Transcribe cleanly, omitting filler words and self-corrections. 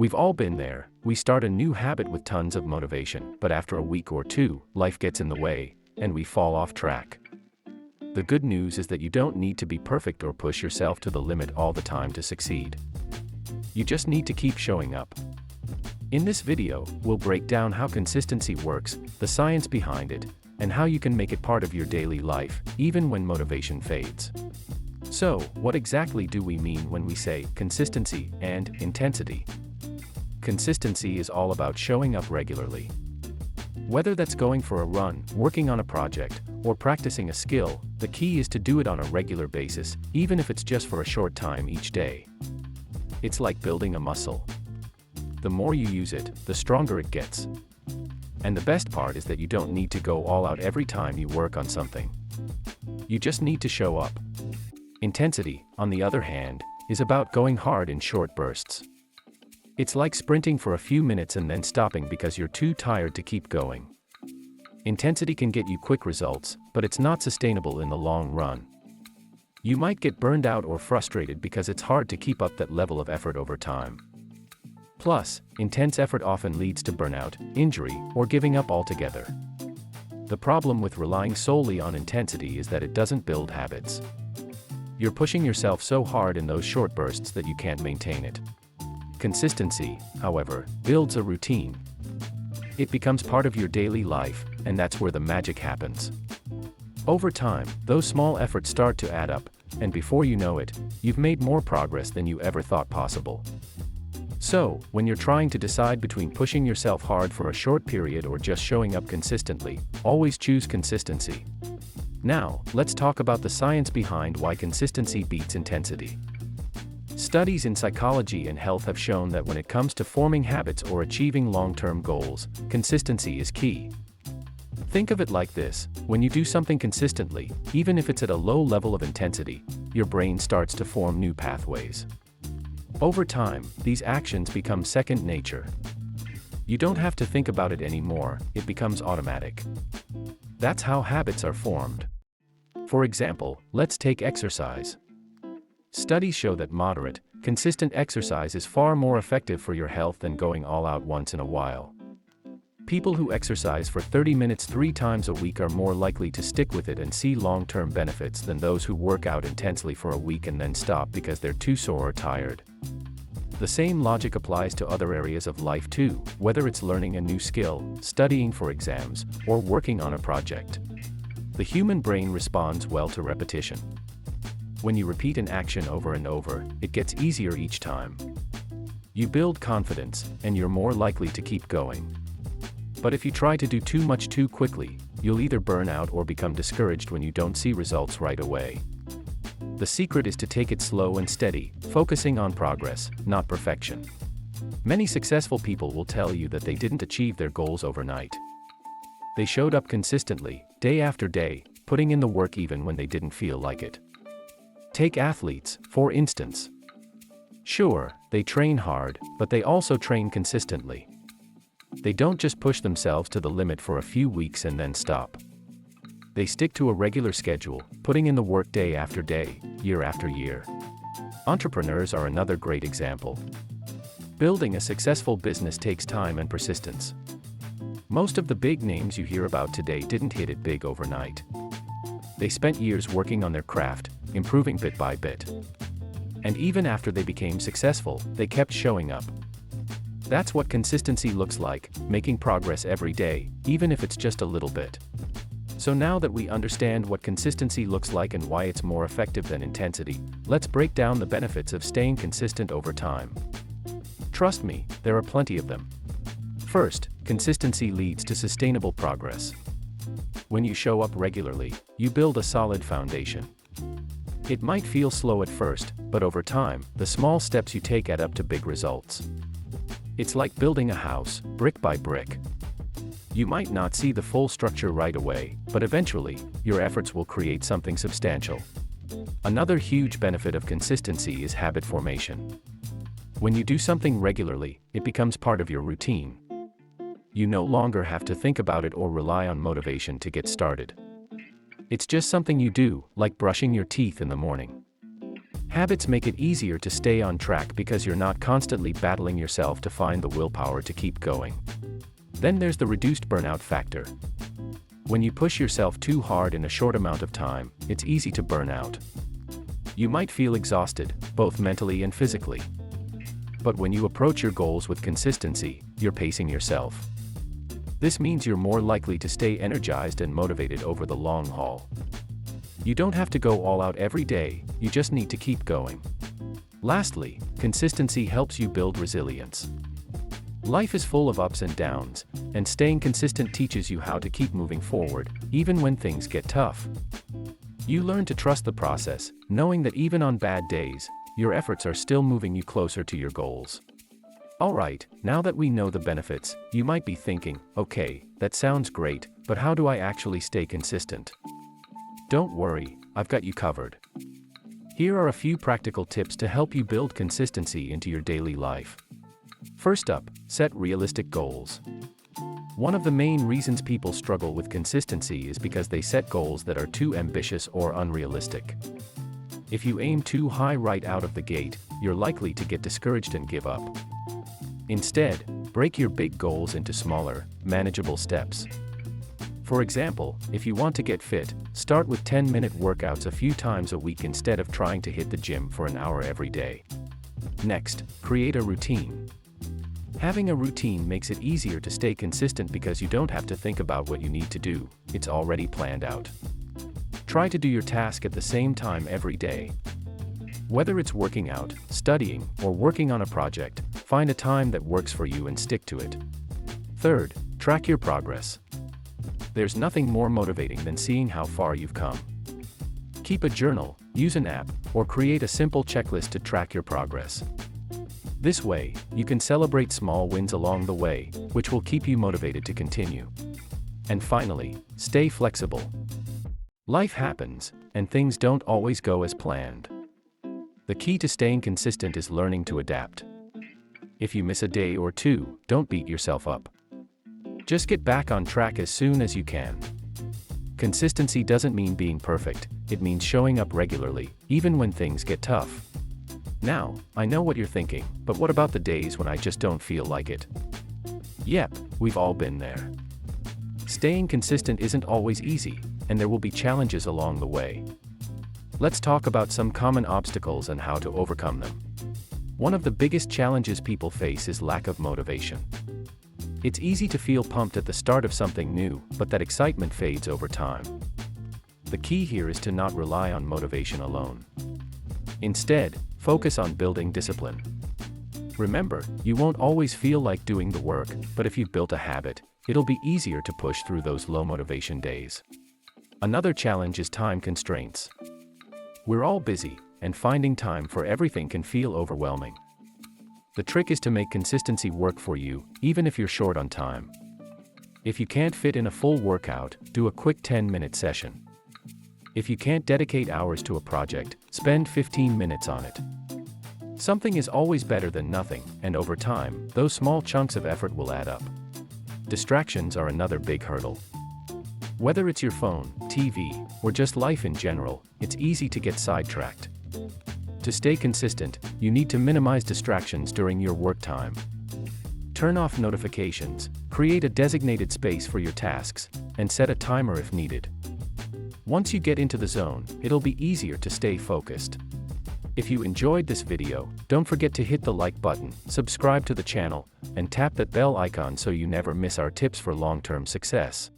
We've all been there. We start a new habit with tons of motivation, but after a week or two, life gets in the way, and we fall off track. The good news is that you don't need to be perfect or push yourself to the limit all the time to succeed. You just need to keep showing up. In this video, we'll break down how consistency works, the science behind it, and how you can make it part of your daily life, even when motivation fades. So, what exactly do we mean when we say consistency and intensity? Consistency is all about showing up regularly. Whether that's going for a run, working on a project, or practicing a skill, the key is to do it on a regular basis, even if it's just for a short time each day. It's like building a muscle. The more you use it, the stronger it gets. And the best part is that you don't need to go all out every time you work on something. You just need to show up. Intensity, on the other hand, is about going hard in short bursts. It's like sprinting for a few minutes and then stopping because you're too tired to keep going. Intensity can get you quick results, but it's not sustainable in the long run. You might get burned out or frustrated because it's hard to keep up that level of effort over time. Plus, intense effort often leads to burnout, injury, or giving up altogether. The problem with relying solely on intensity is that it doesn't build habits. You're pushing yourself so hard in those short bursts that you can't maintain it. Consistency, however, builds a routine. It becomes part of your daily life, and that's where the magic happens. Over time, those small efforts start to add up, and before you know it, you've made more progress than you ever thought possible. So, when you're trying to decide between pushing yourself hard for a short period or just showing up consistently, always choose consistency. Now, let's talk about the science behind why consistency beats intensity. Studies in psychology and health have shown that when it comes to forming habits or achieving long-term goals, consistency is key. Think of it like this: when you do something consistently, even if it's at a low level of intensity, your brain starts to form new pathways. Over time, these actions become second nature. You don't have to think about it anymore, it becomes automatic. That's how habits are formed. For example, let's take exercise. Studies show that moderate, consistent exercise is far more effective for your health than going all out once in a while. People who exercise for 30 minutes 3 times a week are more likely to stick with it and see long-term benefits than those who work out intensely for a week and then stop because they're too sore or tired. The same logic applies to other areas of life too, whether it's learning a new skill, studying for exams, or working on a project. The human brain responds well to repetition. When you repeat an action over and over, it gets easier each time. You build confidence, and you're more likely to keep going. But if you try to do too much too quickly, you'll either burn out or become discouraged when you don't see results right away. The secret is to take it slow and steady, focusing on progress, not perfection. Many successful people will tell you that they didn't achieve their goals overnight. They showed up consistently, day after day, putting in the work even when they didn't feel like it. Take athletes, for instance. Sure, they train hard, but they also train consistently. They don't just push themselves to the limit for a few weeks and then stop. They stick to a regular schedule, putting in the work day after day, year after year. Entrepreneurs are another great example. Building a successful business takes time and persistence. Most of the big names you hear about today didn't hit it big overnight. They spent years working on their craft, improving bit by bit. And even after they became successful, they kept showing up. That's what consistency looks like, making progress every day, even if it's just a little bit. So now that we understand what consistency looks like and why it's more effective than intensity, let's break down the benefits of staying consistent over time. Trust me, there are plenty of them. First, consistency leads to sustainable progress. When you show up regularly, you build a solid foundation. It might feel slow at first, but over time, the small steps you take add up to big results. It's like building a house, brick by brick. You might not see the full structure right away, but eventually, your efforts will create something substantial. Another huge benefit of consistency is habit formation. When you do something regularly, it becomes part of your routine. You no longer have to think about it or rely on motivation to get started. It's just something you do, like brushing your teeth in the morning. Habits make it easier to stay on track because you're not constantly battling yourself to find the willpower to keep going. Then there's the reduced burnout factor. When you push yourself too hard in a short amount of time, it's easy to burn out. You might feel exhausted, both mentally and physically. But when you approach your goals with consistency, you're pacing yourself. This means you're more likely to stay energized and motivated over the long haul. You don't have to go all out every day, you just need to keep going. Lastly, consistency helps you build resilience. Life is full of ups and downs, and staying consistent teaches you how to keep moving forward, even when things get tough. You learn to trust the process, knowing that even on bad days, your efforts are still moving you closer to your goals. Alright, now that we know the benefits, you might be thinking, okay, that sounds great, but how do I actually stay consistent? Don't worry, I've got you covered. Here are a few practical tips to help you build consistency into your daily life. First up, set realistic goals. One of the main reasons people struggle with consistency is because they set goals that are too ambitious or unrealistic. If you aim too high right out of the gate, you're likely to get discouraged and give up. Instead, break your big goals into smaller, manageable steps. For example, if you want to get fit, start with 10-minute workouts a few times a week instead of trying to hit the gym for an hour every day. Next, create a routine. Having a routine makes it easier to stay consistent because you don't have to think about what you need to do, it's already planned out. Try to do your task at the same time every day. Whether it's working out, studying, or working on a project, find a time that works for you and stick to it. Third, track your progress. There's nothing more motivating than seeing how far you've come. Keep a journal, use an app, or create a simple checklist to track your progress. This way, you can celebrate small wins along the way, which will keep you motivated to continue. And finally, stay flexible. Life happens, and things don't always go as planned. The key to staying consistent is learning to adapt. If you miss a day or two, don't beat yourself up. Just get back on track as soon as you can. Consistency doesn't mean being perfect, it means showing up regularly, even when things get tough. Now, I know what you're thinking, but what about the days when I just don't feel like it? Yep, we've all been there. Staying consistent isn't always easy, and there will be challenges along the way. Let's talk about some common obstacles and how to overcome them. One of the biggest challenges people face is lack of motivation. It's easy to feel pumped at the start of something new, but that excitement fades over time. The key here is to not rely on motivation alone. Instead, focus on building discipline. Remember, you won't always feel like doing the work, but if you've built a habit, it'll be easier to push through those low motivation days. Another challenge is time constraints. We're all busy, and finding time for everything can feel overwhelming. The trick is to make consistency work for you, even if you're short on time. If you can't fit in a full workout, do a quick 10-minute session. If you can't dedicate hours to a project, spend 15 minutes on it. Something is always better than nothing, and over time, those small chunks of effort will add up. Distractions are another big hurdle. Whether it's your phone, TV, or just life in general, it's easy to get sidetracked. To stay consistent, you need to minimize distractions during your work time. Turn off notifications, create a designated space for your tasks, and set a timer if needed. Once you get into the zone, it'll be easier to stay focused. If you enjoyed this video, don't forget to hit the like button, subscribe to the channel, and tap that bell icon so you never miss our tips for long-term success.